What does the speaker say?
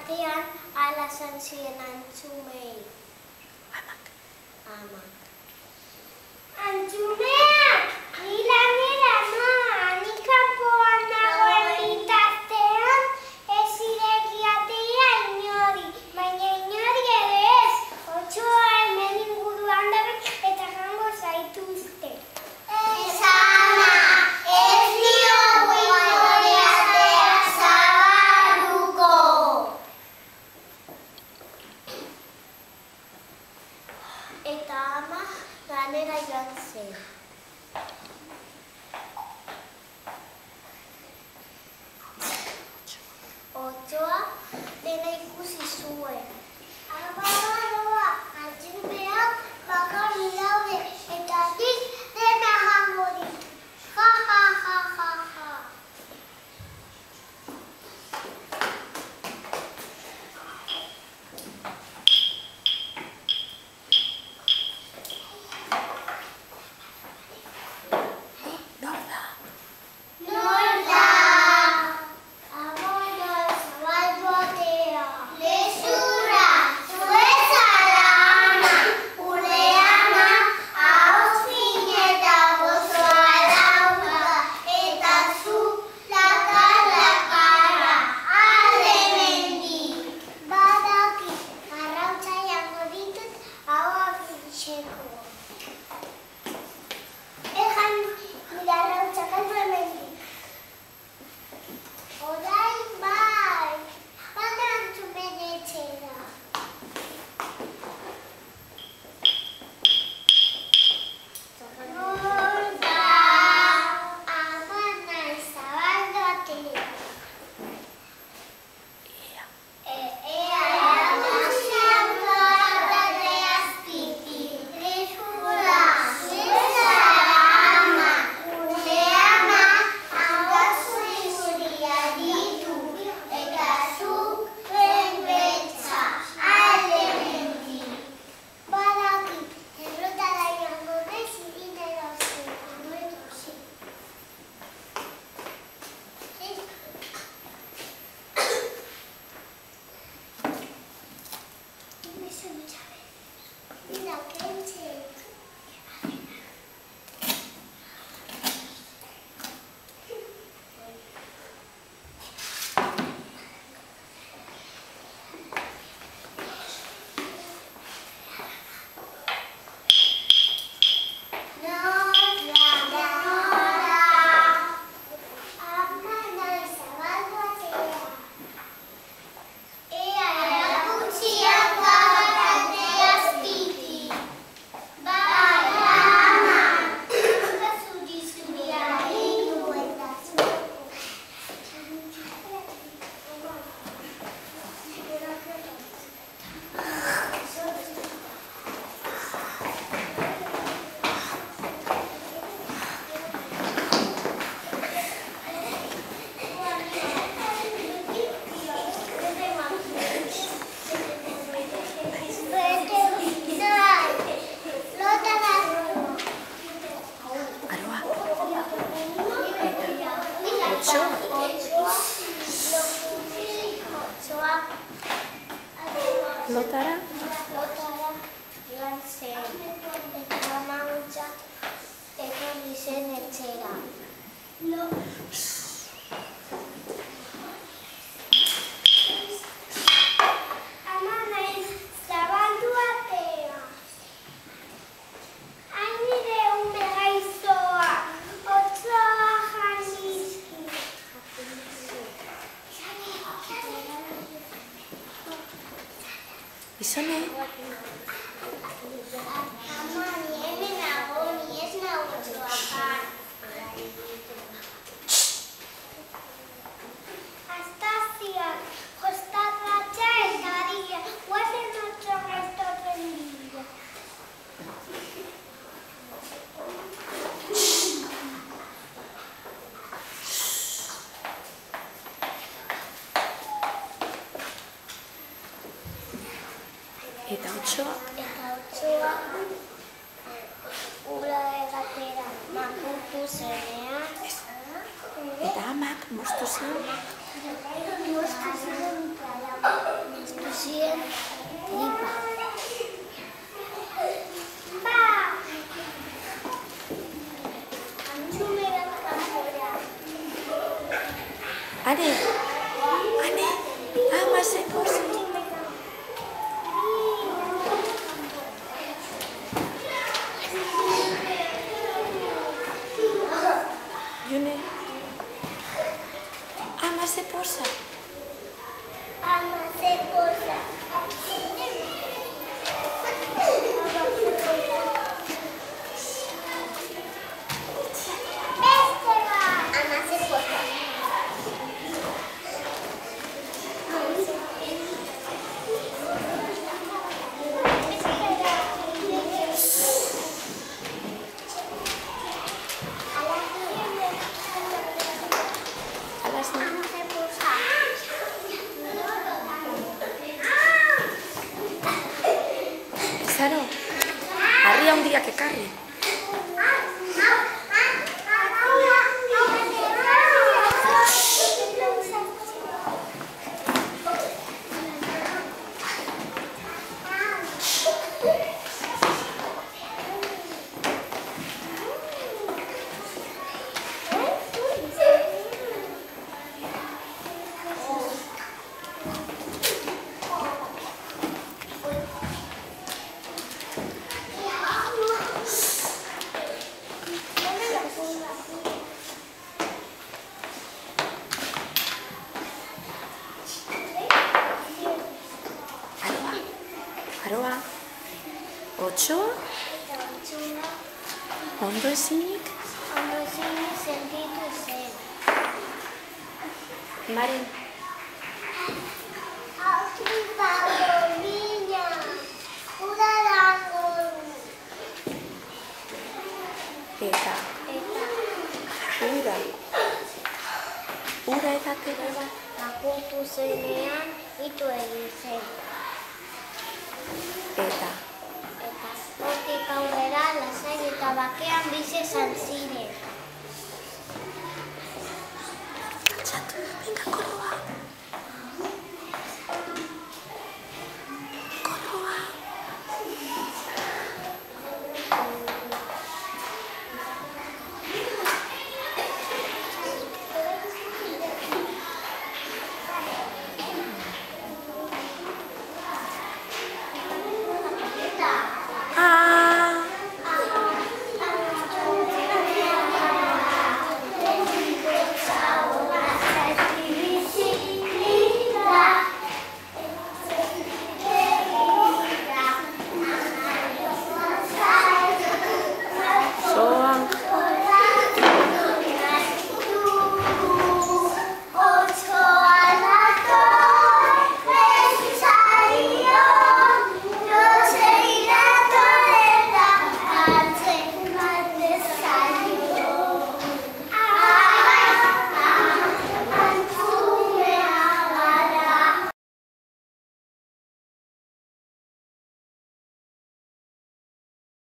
batean ala esan ziren antzumei. Amak. Antzumeak! Ni lanera noa, ni kanpoan nagoen bitartean ez irekiatea inori, baina inori ere ez, otsoa hemen inguruan dabe eta jango zaituzte. Ez ama, ez diogu inori atea zabalduko. Eta ama lanera joan zen. Otsoa dena ikusi zuen. Abaroa, antzumeak bakarrik daude eta nik dena jango dit. Ja, ja, ja, ja, ja. Lotara joan zen, eta mauntza etorri zen etxera. Ama naiz, zabaldu atea. Hain nire ume gaiztoa, otsoa janizki. Izone? Ama, ni hemen nago, ni ez nago otsoa jan. Astazioak, jostarratxa eta haria, guazen otso gaizto prendido. Eta otsoa? Eta otsoa ura egatera makurtu zenean. Eta amak moztu zion? Moztu zion Piztu ziren tripa. Antxumerak kanpora. Ane, ama se posa. June, ama se posa. Ama se posa. Ama se posa. Alas na. Ama se posa. Zaro, harri handiak ekarri. Aroa, otsoa, ondo ezinik, Ondo ezin sentitu zen. Maren, Tripa gordina, udarango eta eta ura eta tera bat. apurtu zenean itu egin zen. Eta Eta hortik aurrera lasai eta bakean bizi izan ziren.